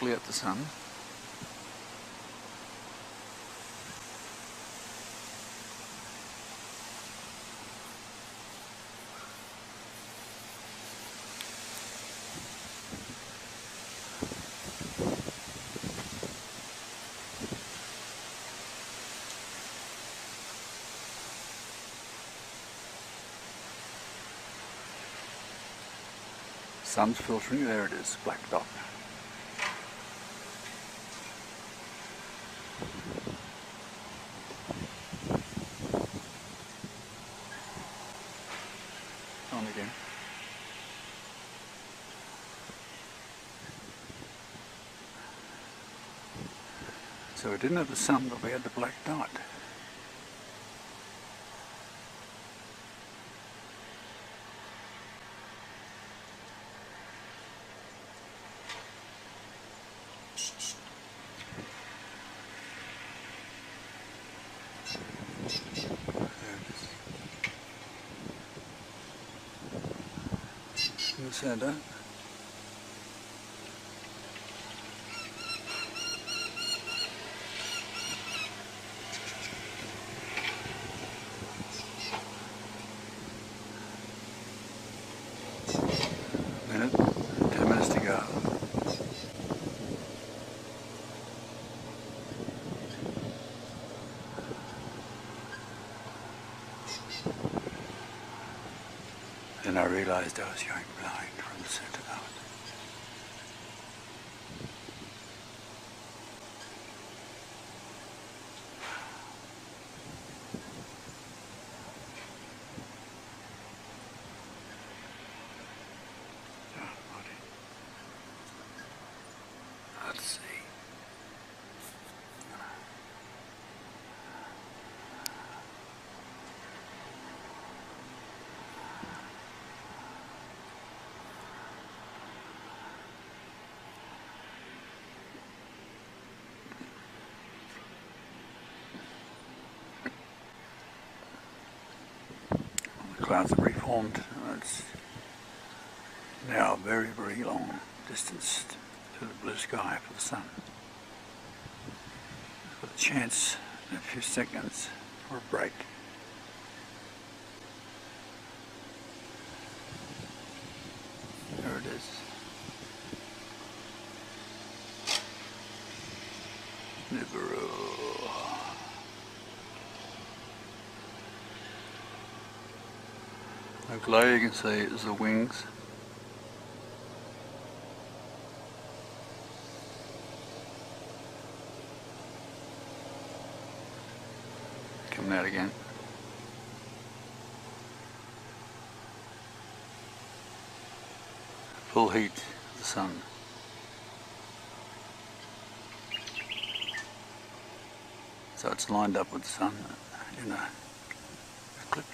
directly at the sun. Sun's filtering, there it is, black dot. On again. So we didn't have the sun, but we had the black dot. In the center. Minute, 10 minutes to go. Then I realized I was going blind from the center out. Let's see. The clouds have reformed. It's now a very, very long distance to the blue sky for the sun. With a chance in a few seconds for a break. There it is. Nibiru. The glow you can see is the wings. Coming out again. Full heat of the sun. So it's lined up with the sun in an eclipse.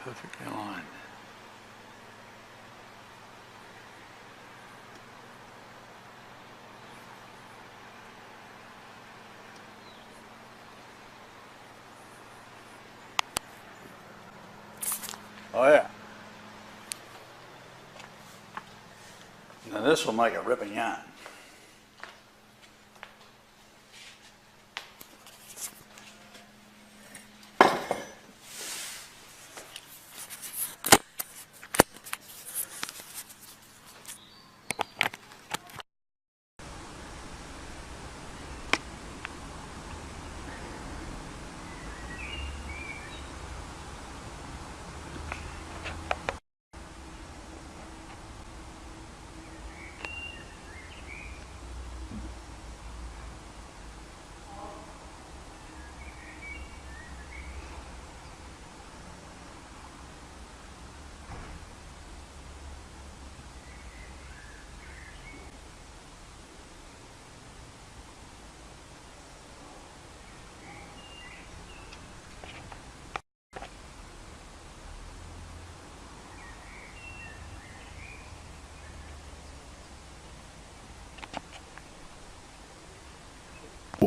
Perfectly aligned. Oh yeah. Now this will make a ripping yarn.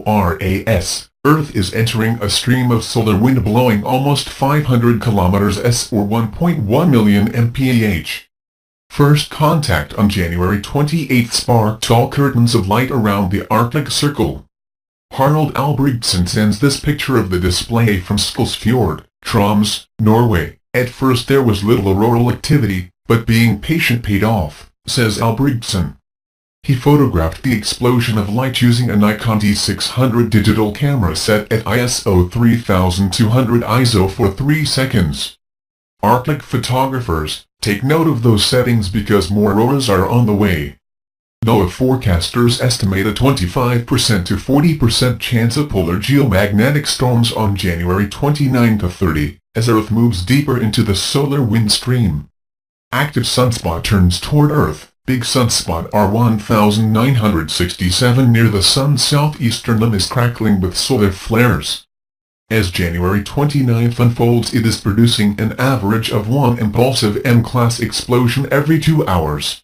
EURAS, Earth is entering a stream of solar wind blowing almost 500 km/s or 1.1 million mph. First contact on January 28 sparked tall curtains of light around the Arctic Circle. Harald Albrechtsen sends this picture of the display from Skulsfjord, Troms, Norway. At first there was little auroral activity, but being patient paid off, says Albrechtsen. He photographed the explosion of light using a Nikon D600 digital camera set at ISO 3200 ISO for 3 seconds. Arctic photographers, take note of those settings because more auroras are on the way. NOAA forecasters estimate a 25% to 40% chance of polar geomagnetic storms on January 29 to 30, as Earth moves deeper into the solar wind stream. Active sunspot turns toward Earth. Big sunspot R1967 near the sun's southeastern limb is crackling with solar flares. As January 29th unfolds, it is producing an average of one impulsive M-class explosion every 2 hours.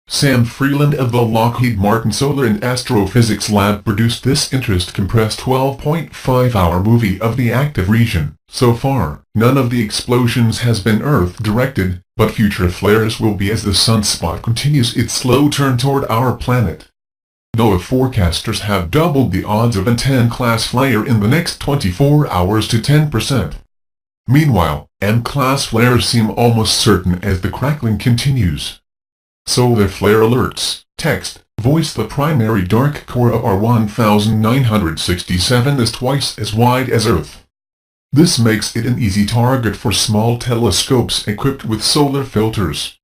Sam Freeland of the Lockheed Martin Solar and Astrophysics Lab produced this interest-compressed 12.5-hour movie of the active region. So far, none of the explosions has been Earth-directed, but future flares will be as the sunspot continues its slow turn toward our planet. NOAA forecasters have doubled the odds of a 10-class flare in the next 24 hours to 10%. Meanwhile, M-class flares seem almost certain as the crackling continues. Solar flare alerts, text, voice. The primary dark core of R1967 is twice as wide as Earth. This makes it an easy target for small telescopes equipped with solar filters.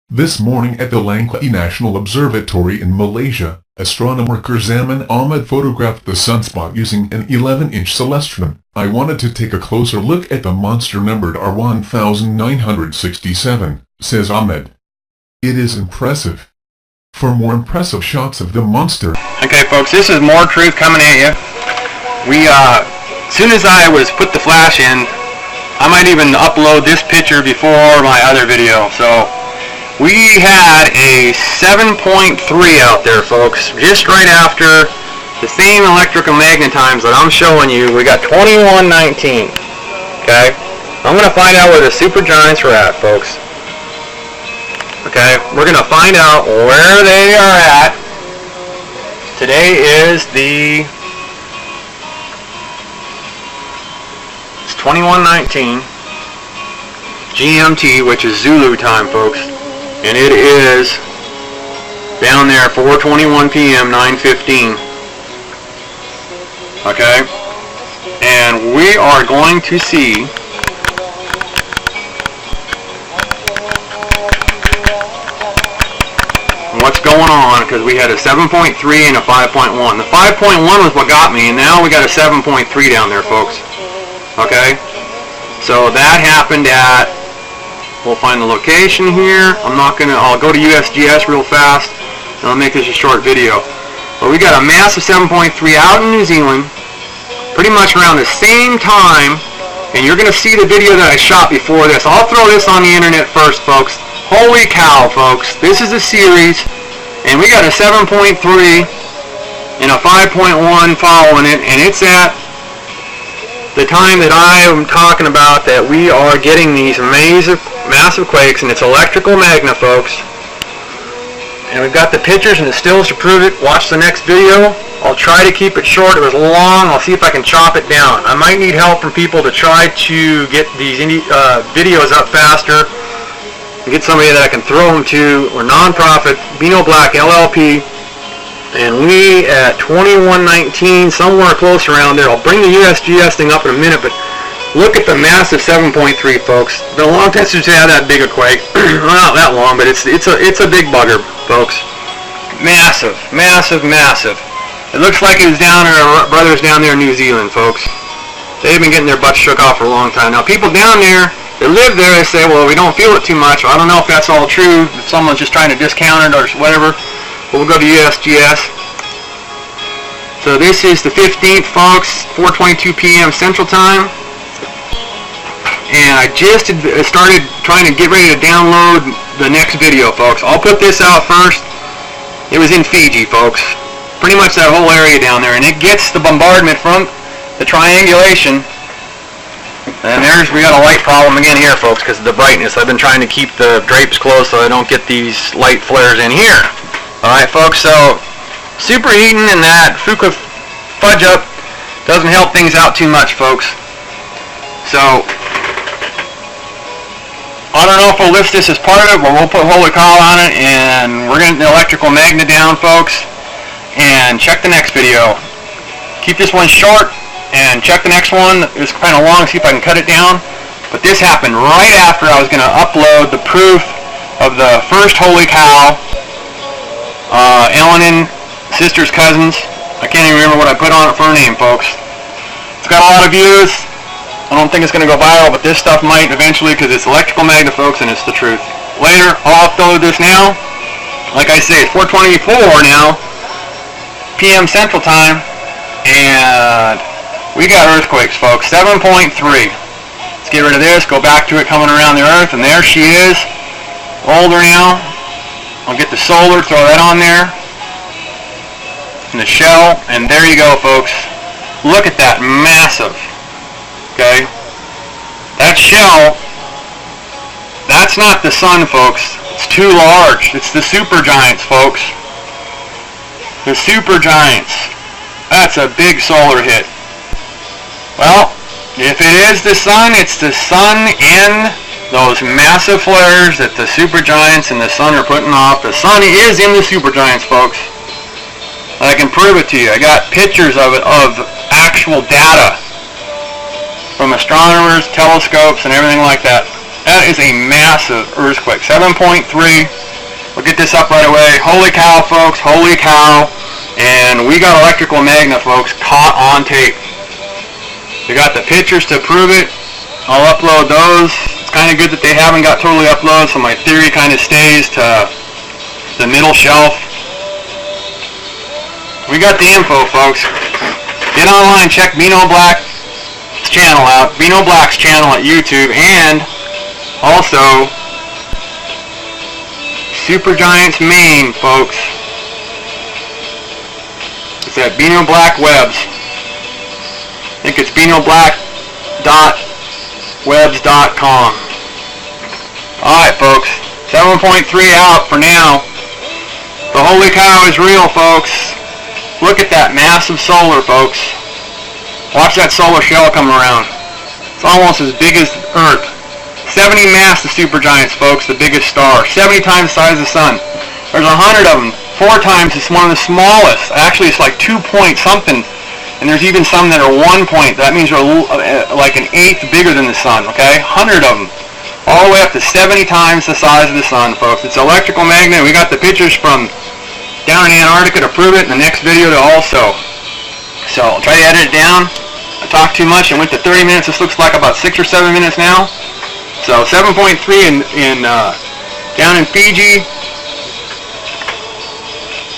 This morning at the Langkawi National Observatory in Malaysia, astronomer Kurzaman Ahmad photographed the sunspot using an 11-inch celestron. I wanted to take a closer look at the monster numbered R1967, says Ahmed. It is impressive. For more impressive shots of the monster. Okay folks, this is more truth coming at you. As soon as I put the flash in, I might even upload this picture before my other video. So, we had a 7.3 out there folks, just right after the same electrical magnetimes that I'm showing you. We got 2119, okay? I'm going to find out where the supergiants are at, folks. Okay, we're going to find out where they are at. Today is it's 2119 GMT, which is Zulu time, folks. And it is down there 4:21 p.m. 9:15. Okay, and we are going to see what's going on, because we had a 7.3 and a 5.1. The 5.1 was what got me, and now we got a 7.3 down there, folks. Okay, so that happened at, we'll find the location here. I'll go to USGS real fast, and I'll make this a short video. But we got a massive 7.3 out in New Zealand, pretty much around the same time, and you're going to see the video that I shot before this. I'll throw this on the internet first, folks. Holy cow, folks. This is a series, and we got a 7.3 and a 5.1 following it, and it's at the time that I am talking about that we are getting these massive quakes, and it's electrical magna, folks. And we've got the pictures and the stills to prove it. Watch the next video. I'll try to keep it short. It was long. I'll see if I can chop it down. I might need help from people to try to get these videos up faster. Get somebody that I can throw them to. We're non-profit, Bino Black LLP, and we at 2119, somewhere close around there. I'll bring the USGS thing up in a minute, but look at the massive 7.3, folks. It's been a long time since we had that big a quake. Well, not that long, but it's a big bugger, folks. Massive, massive, massive. It looks like it was down there, our brothers down there in New Zealand, folks. They've been getting their butts shook off for a long time. Now, people down there that live there, they say, well, we don't feel it too much. Well, I don't know if that's all true, if someone's just trying to discount it or whatever. But we'll go to USGS. So this is the 15th, folks, 4:22 p.m. Central Time. And I just started trying to get ready to download the next video, folks. I'll put this out first. It was in Fiji, folks. pretty much that whole area down there, and it gets the bombardment from the triangulation. And we got a light problem again here, folks, because of the brightness. I've been trying to keep the drapes closed so I don't get these light flares in here. Alright, folks, so superheating and that Fuka fudge up doesn't help things out too much, folks. So I don't know if we'll lift this as part of it, but we'll put holy cow on it, and we're getting the electrical magnet down, folks. And check the next video. Keep this one short, and check the next one. It's kind of long, see if I can cut it down. But this happened right after I was going to upload the proof of the first holy cow. Ellen, sisters, cousins. I can't even remember what I put on it for her name, folks. It's got a lot of views. I don't think it's going to go viral, but this stuff might eventually, because it's electrical magnet, folks, and it's the truth. Later, I'll upload this now. Like I say, it's 4:24 now, p.m. Central Time, and we got earthquakes, folks. 7.3. Let's get rid of this, go back to it coming around the Earth, and there she is. Older now. I'll get the solar, throw that on there. And the shell, and there you go, folks. Look at that, massive. Okay? That shell, that's not the sun, folks. It's too large. It's the supergiants, folks. The supergiants. That's a big solar hit. Well, if it is the sun, it's the sun and those massive flares that the supergiants and the sun are putting off. The sun is in the supergiants, folks. I can prove it to you. I got pictures of it, of actual data from astronomers, telescopes, and everything like that. That is a massive earthquake. 7.3. We'll get this up right away. Holy cow, folks. Holy cow. And we got electrical magnet, folks, caught on tape. We got the pictures to prove it. I'll upload those. It's kind of good that they haven't got totally uploaded, so my theory kind of stays to the middle shelf. We got the info, folks. Get online, check Bino Black's channel out. Bino Black's channel at YouTube, and also Supergiants Maine, folks. It's at Bino Black Webs. I think it's binoblack.webs.com. Alright, folks. 7.3 out for now. The holy cow is real, folks. Look at that massive solar, folks. Watch that solar shell come around. It's almost as big as Earth. 70 mass of supergiants, folks, the biggest star. 70 times the size of the sun. There's 100 of them. 4 times it's one of the smallest. Actually, it's like 2 point something. And there's even some that are 1 point. That means they're like an eighth bigger than the sun, okay? 100 of them. All the way up to 70 times the size of the sun, folks. It's electrical magnet. We got the pictures from down in Antarctica to prove it in the next video to also. So I'll try to edit it down. I talked too much. It went to 30 minutes. This looks like about 6 or 7 minutes now. So 7.3 down in Fiji.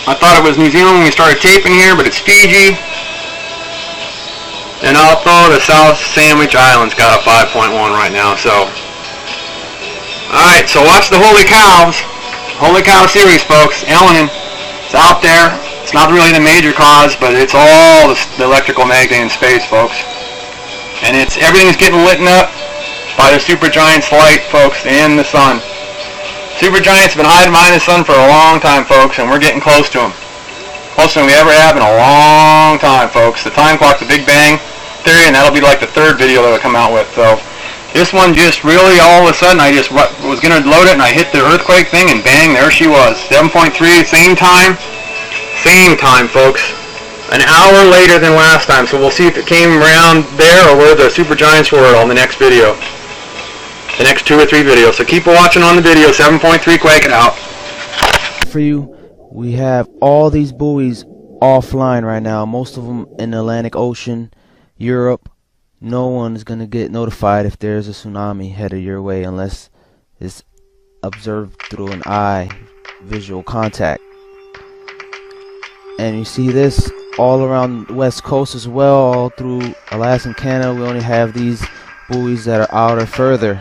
I thought it was New Zealand when we started taping here, but it's Fiji. And also the South Sandwich Islands got a 5.1 right now. So, alright, so watch the Holy Cows. Holy Cow series, folks. Ellen, it's out there. It's not really the major cause, but it's all the electrical magnet in space, folks. And everything's getting lit up by the supergiant's light, folks, and the sun. Supergiants have been hiding behind the sun for a long time, folks, and we're getting close to them. Closer than we ever have in a long time, folks. The time clock, the Big Bang theory, and that'll be like the 3rd video that I'll come out with. So this one just really all of a sudden, I just was going to load it, and I hit the earthquake thing, and bang, there she was. 7.3, same time, folks. An hour later than last time, so we'll see if it came around there or where the supergiants were on the next video. The next 2 or 3 videos. So keep watching on the video. 7.3 quaking out. For you, we have all these buoys offline right now. Most of them in the Atlantic Ocean, Europe. No one is going to get notified if there's a tsunami headed your way unless it's observed through an eye visual contact. And you see this all around the West Coast as well, all through Alaska and Canada. We only have these buoys that are out or further,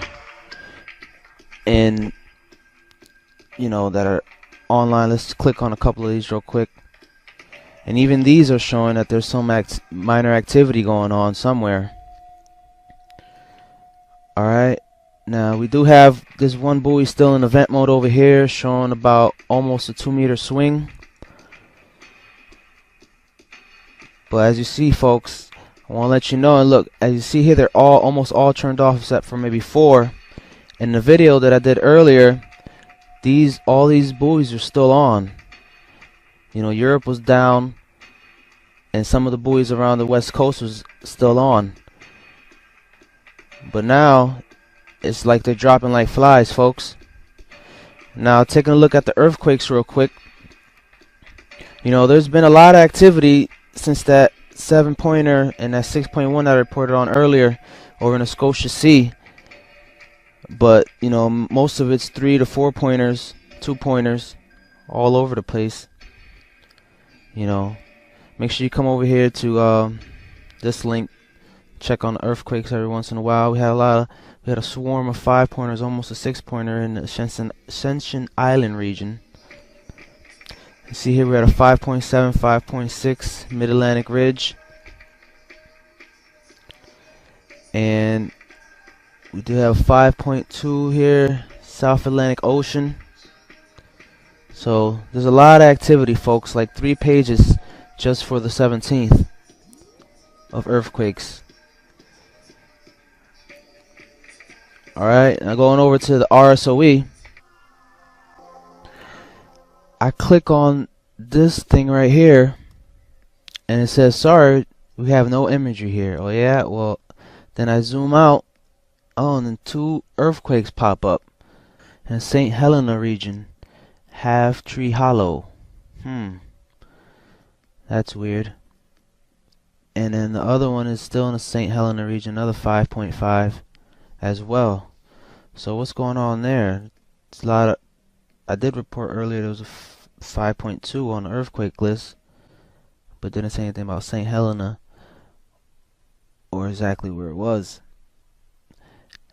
and that are online. Let's click on a couple of these real quick, And even these are showing that there's some minor activity going on somewhere. Alright, now we do have this one buoy still in event mode over here, showing about almost a 2-meter swing. But as you see, folks, I want to let you know, and look, as you see here, they're almost all turned off except for maybe 4. In the video that I did earlier, all these buoys are still on. You know, Europe was down, and some of the buoys around the west coast was still on. But now, it's like they're dropping like flies, folks. Now, taking a look at the earthquakes real quick. You know, there's been a lot of activity since that 7-pointer and that 6.1 that I reported on earlier over in the Scotia Sea. But, you know, most of it's 3 to 4 pointers, 2-pointers, all over the place. You know, make sure you come over here to this link. Check on the earthquakes every once in a while. We had a swarm of 5-pointers, almost a 6-pointer in the Shenzhen Island region. You see here we're at a 5.7, 5.6 Mid-Atlantic Ridge. And we do have 5.2 here, South Atlantic Ocean. So there's a lot of activity, folks, like 3 pages just for the 17th of earthquakes. Alright, now going over to the RSOE. I click on this thing right here, and it says, sorry, we have no imagery here. Oh yeah, well, then I zoom out. Oh, and then 2 earthquakes pop up in St. Helena region, Half Tree Hollow. That's weird. And then the other one is still in the St. Helena region, another 5.5 as well. So what's going on there? It's a lot of. I did report earlier there was a 5.2 on the earthquake list, but didn't say anything about St. Helena or exactly where it was.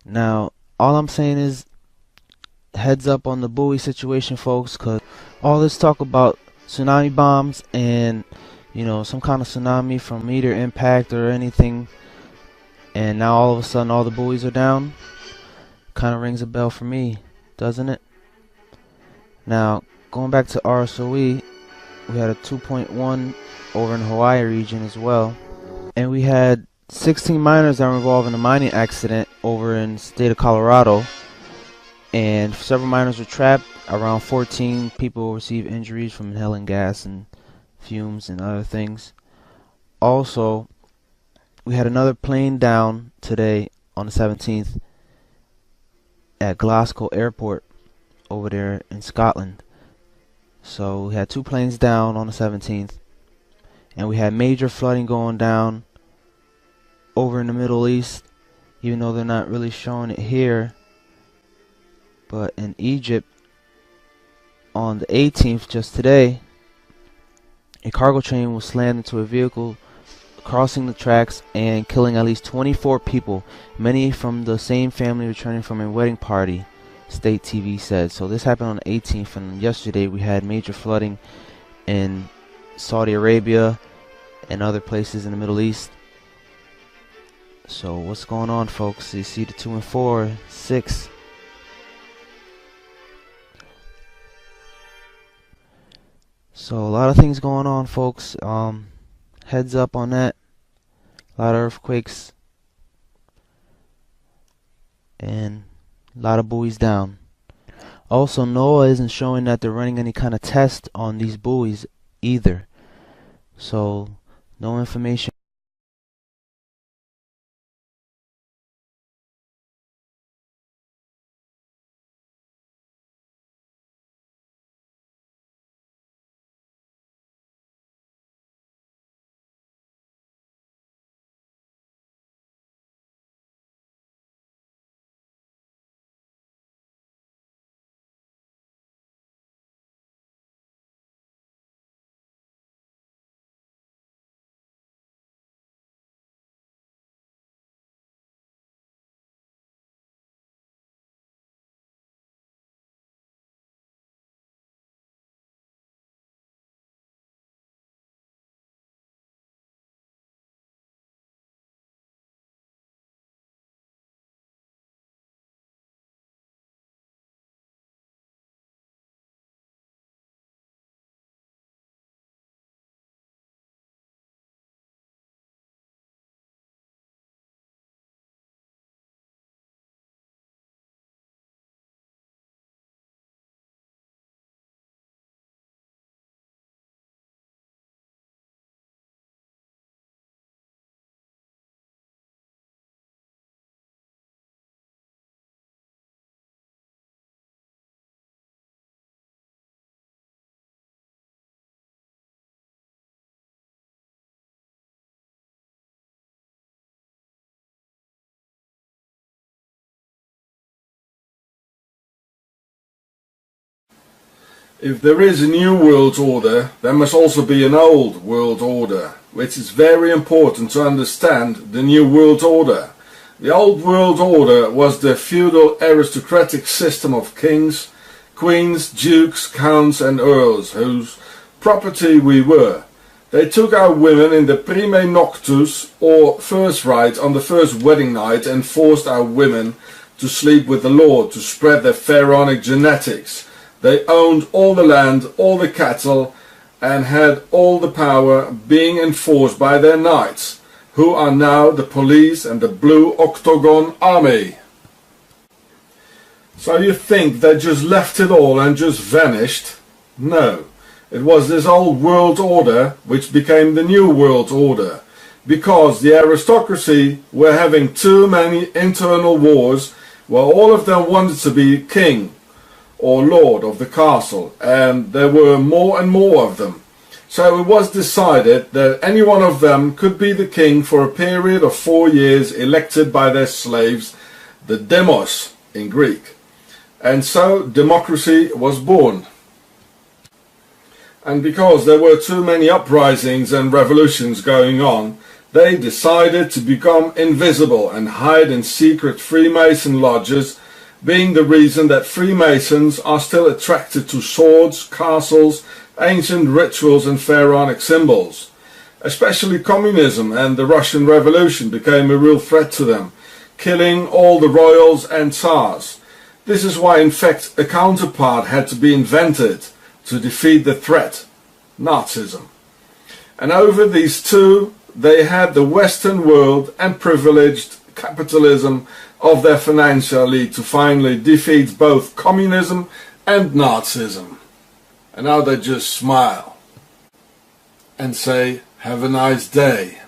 Now, all I'm saying is heads up on the buoy situation, folks, because all this talk about tsunami bombs and, you know, some kind of tsunami from meteor impact or anything, and now all of a sudden all the buoys are down, kind of rings a bell for me, doesn't it? Now, going back to RSOE, we had a 2.1 over in the Hawaii region as well, and we had 16 miners that were involved in a mining accident over in the state of Colorado, and several miners were trapped. Around 14 people received injuries from inhaling gas and fumes and other things. Also, we had another plane down today on the 17th at Glasgow Airport over there in Scotland. So we had 2 planes down on the 17th, and we had major flooding going down over in the Middle East, even though they're not really showing it here. But in Egypt on the 18th, just today, a cargo train was slammed into a vehicle crossing the tracks and killing at least 24 people, many from the same family returning from a wedding party, state TV said. So this happened on the 18th, and yesterday we had major flooding in Saudi Arabia and other places in the Middle East. So what's going on, folks? You see the 2 and 4, 6. So a lot of things going on, folks. Heads up on that. A lot of earthquakes and a lot of buoys down. Also, NOAA isn't showing that they're running any kind of test on these buoys either. So no information. If there is a new world order, there must also be an old world order, which is very important to understand the new world order. The old world order was the feudal aristocratic system of kings, queens, dukes, counts and earls, whose property we were. They took our women in the prime noctus, or first rite on the first wedding night, and forced our women to sleep with the Lord to spread their pharaonic genetics. They owned all the land, all the cattle, and had all the power, being enforced by their knights, who are now the police and the Blue Octagon Army. So you think they just left it all and just vanished? No. It was this old world order which became the new world order, because the aristocracy were having too many internal wars, where all of them wanted to be king or lord of the castle, and there were more and more of them. So it was decided that any one of them could be the king for a period of 4 years, elected by their slaves, the demos in Greek. And so democracy was born. And because there were too many uprisings and revolutions going on, they decided to become invisible and hide in secret Freemason lodges, being the reason that Freemasons are still attracted to swords, castles, ancient rituals and pharaonic symbols. Especially communism and the Russian Revolution became a real threat to them, killing all the royals and tsars. This is why in fact a counterpart had to be invented to defeat the threat, Nazism. And over these two, they had the Western world and privileged capitalism of their financial elite to finally defeat both communism and Nazism. And now they just smile and say, have a nice day.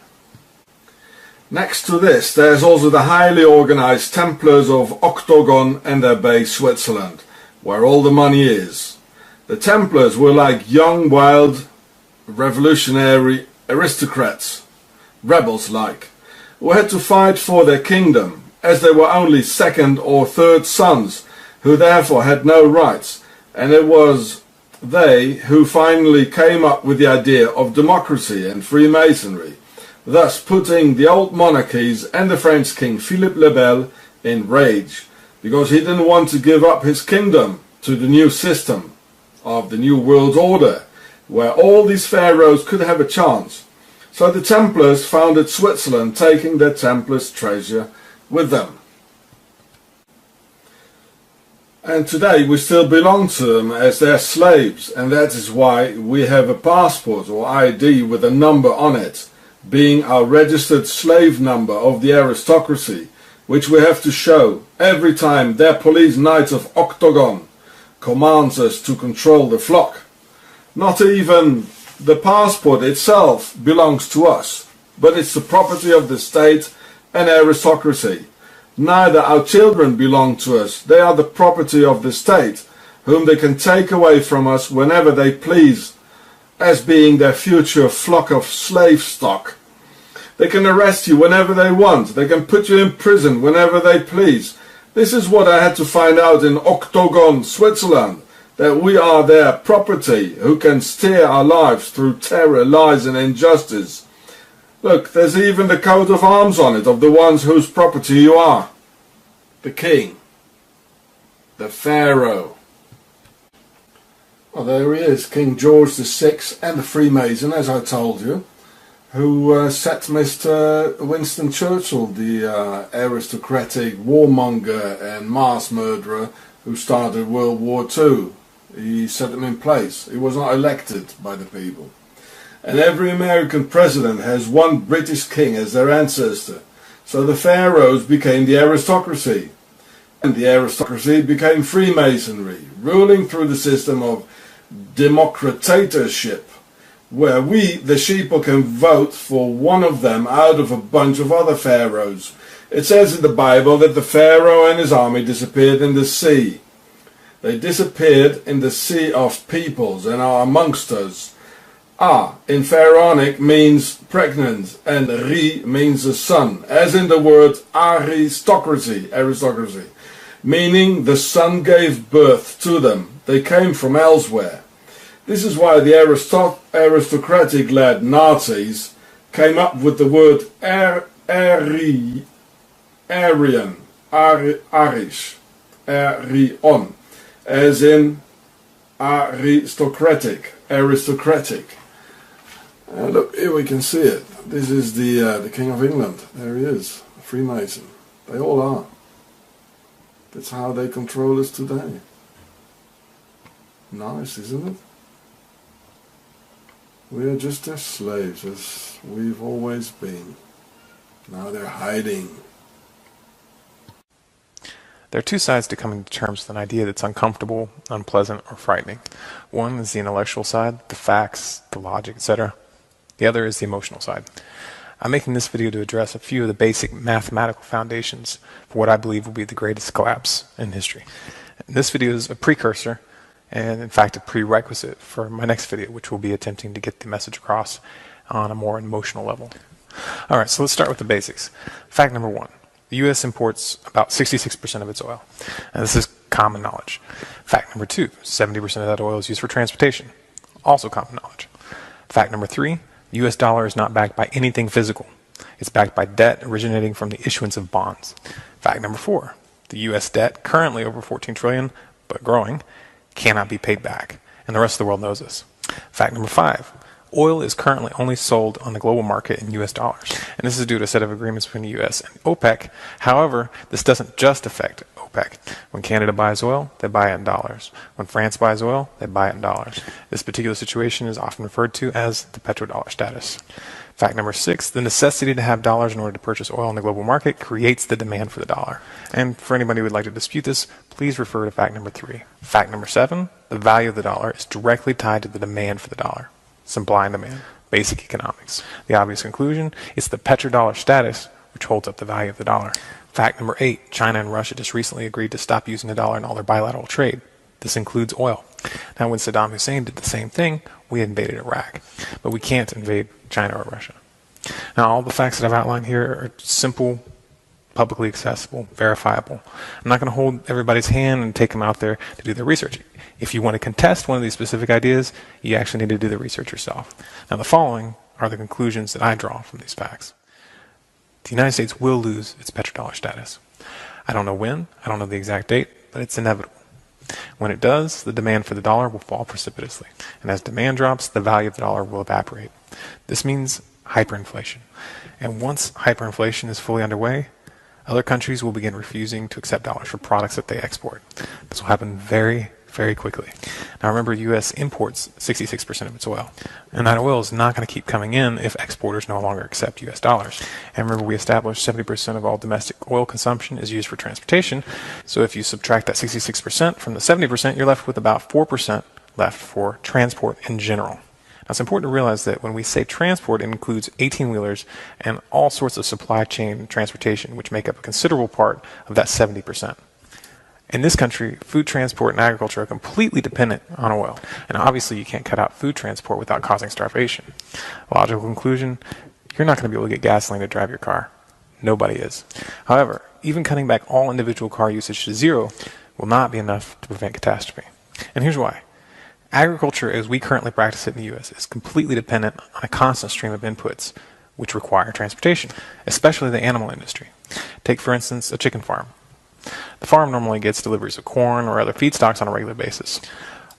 Next to this, there's also the highly organized Templars of Octagon and their base Switzerland, where all the money is. The Templars were like young, wild, revolutionary aristocrats, rebels like, who had to fight for their kingdom, as they were only second or third sons, who therefore had no rights, and it was they who finally came up with the idea of democracy and Freemasonry, thus putting the old monarchies and the French king Philippe le Bel in rage, because he didn't want to give up his kingdom to the new system of the new world order, where all these pharaohs could have a chance. So the Templars founded Switzerland, taking their Templars' treasure with them. And today we still belong to them as their slaves, and that is why we have a passport or ID with a number on it, being our registered slave number of the aristocracy, which we have to show every time their police knights of Octagon commands us to control the flock. Not even the passport itself belongs to us, but it's the property of the state and aristocracy. Neither our children belong to us, they are the property of the state, whom they can take away from us whenever they please, as being their future flock of slave stock. They can arrest you whenever they want, they can put you in prison whenever they please. This is what I had to find out in Octagon, Switzerland, that we are their property, who can steer our lives through terror, lies and injustice. Look, there's even the coat of arms on it of the ones whose property you are. The king. The pharaoh. Well, there he is, King George VI and the Freemason, as I told you, who set Mr. Winston Churchill, the aristocratic warmonger and mass murderer who started World War II. He set him in place. He was not elected by the people. And every American president has one British king as their ancestor. So the pharaohs became the aristocracy. And the aristocracy became Freemasonry, ruling through the system of democratorship, where we, the sheeple, can vote for one of them out of a bunch of other pharaohs. It says in the Bible that the pharaoh and his army disappeared in the sea. They disappeared in the sea of peoples and are amongst us. In Pharaonic means pregnant, and ri means a son, as in the word aristocracy, meaning the son gave birth to them. They came from elsewhere. This is why the aristocratic-led Nazis came up with the word Aryan, Arish, Aryan, as in aristocratic. Look, here we can see it. This is the King of England. There he is, a Freemason. They all are. That's how they control us today. Nice, isn't it? We are just their slaves, as we've always been. Now they're hiding. There are two sides to coming to terms with an idea that's uncomfortable, unpleasant, or frightening. One is the intellectual side, the facts, the logic, etc. The other is the emotional side. I'm making this video to address a few of the basic mathematical foundations for what I believe will be the greatest collapse in history. This video is a precursor, and in fact a prerequisite for my next video, which will be attempting to get the message across on a more emotional level. Alright, so let's start with the basics. Fact number one. The U.S. imports about 66% of its oil. And this is common knowledge. Fact number two, 70% of that oil is used for transportation. Also common knowledge. Fact number three, the U.S. dollar is not backed by anything physical. It's backed by debt originating from the issuance of bonds. Fact number four, the U.S. debt, currently over $14 trillion, but growing, cannot be paid back. And the rest of the world knows this. Fact number five, oil is currently only sold on the global market in U.S. dollars. And this is due to a set of agreements between the U.S. and OPEC. However, this doesn't just affect OPEC. When Canada buys oil, they buy it in dollars. When France buys oil, they buy it in dollars. This particular situation is often referred to as the petrodollar status. Fact number six, the necessity to have dollars in order to purchase oil in the global market creates the demand for the dollar. And for anybody who would like to dispute this, please refer to fact number three. Fact number seven, the value of the dollar is directly tied to the demand for the dollar. Supply and demand. Basic economics. The obvious conclusion is the petrodollar status, which holds up the value of the dollar. Fact number eight, China and Russia just recently agreed to stop using the dollar in all their bilateral trade. This includes oil. Now, when Saddam Hussein did the same thing, we invaded Iraq. But we can't invade China or Russia. Now, all the facts that I've outlined here are simple, publicly accessible, verifiable. I'm not going to hold everybody's hand and take them out there to do their research. If you want to contest one of these specific ideas, you actually need to do the research yourself. Now, the following are the conclusions that I draw from these facts. The United States will lose its petrodollar status. I don't know when, I don't know the exact date, but it's inevitable. When it does, the demand for the dollar will fall precipitously. And as demand drops, the value of the dollar will evaporate. This means hyperinflation. And once hyperinflation is fully underway, other countries will begin refusing to accept dollars for products that they export. This will happen very quickly. Now remember, U.S. imports 66% of its oil. And that oil is not going to keep coming in if exporters no longer accept U.S. dollars. And remember, we established 70% of all domestic oil consumption is used for transportation. So if you subtract that 66% from the 70%, you're left with about 4% left for transport in general. Now it's important to realize that when we say transport, it includes 18-wheelers and all sorts of supply chain transportation, which make up a considerable part of that 70%. In this country, food transport and agriculture are completely dependent on oil. And obviously you can't cut out food transport without causing starvation. Logical conclusion, you're not going to be able to get gasoline to drive your car. Nobody is. However, even cutting back all individual car usage to zero will not be enough to prevent catastrophe. And here's why. Agriculture, as we currently practice it in the U.S., is completely dependent on a constant stream of inputs which require transportation, especially the animal industry. Take, for instance, a chicken farm. The farm normally gets deliveries of corn or other feedstocks on a regular basis.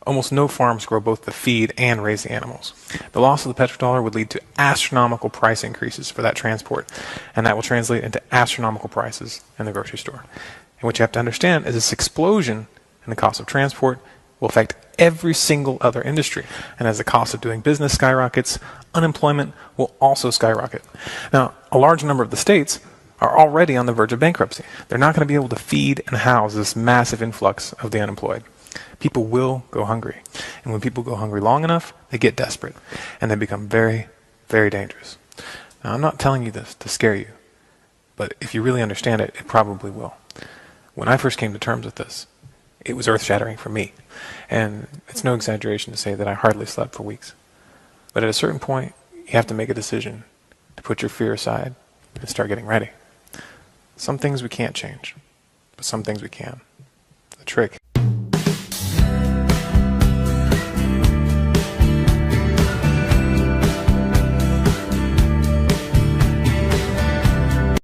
Almost no farms grow both the feed and raise the animals. The loss of the petrodollar would lead to astronomical price increases for that transport, and that will translate into astronomical prices in the grocery store. And what you have to understand is this explosion in the cost of transport will affect every single other industry. And as the cost of doing business skyrockets, unemployment will also skyrocket. Now, a large number of the states are already on the verge of bankruptcy. They're not going to be able to feed and house this massive influx of the unemployed. People will go hungry. And when people go hungry long enough, they get desperate. And they become very dangerous. Now, I'm not telling you this to scare you. But if you really understand it, it probably will. When I first came to terms with this, it was earth-shattering for me. And it's no exaggeration to say that I hardly slept for weeks. But at a certain point, you have to make a decision to put your fear aside and start getting ready. Some things we can't change, but some things we can. The trick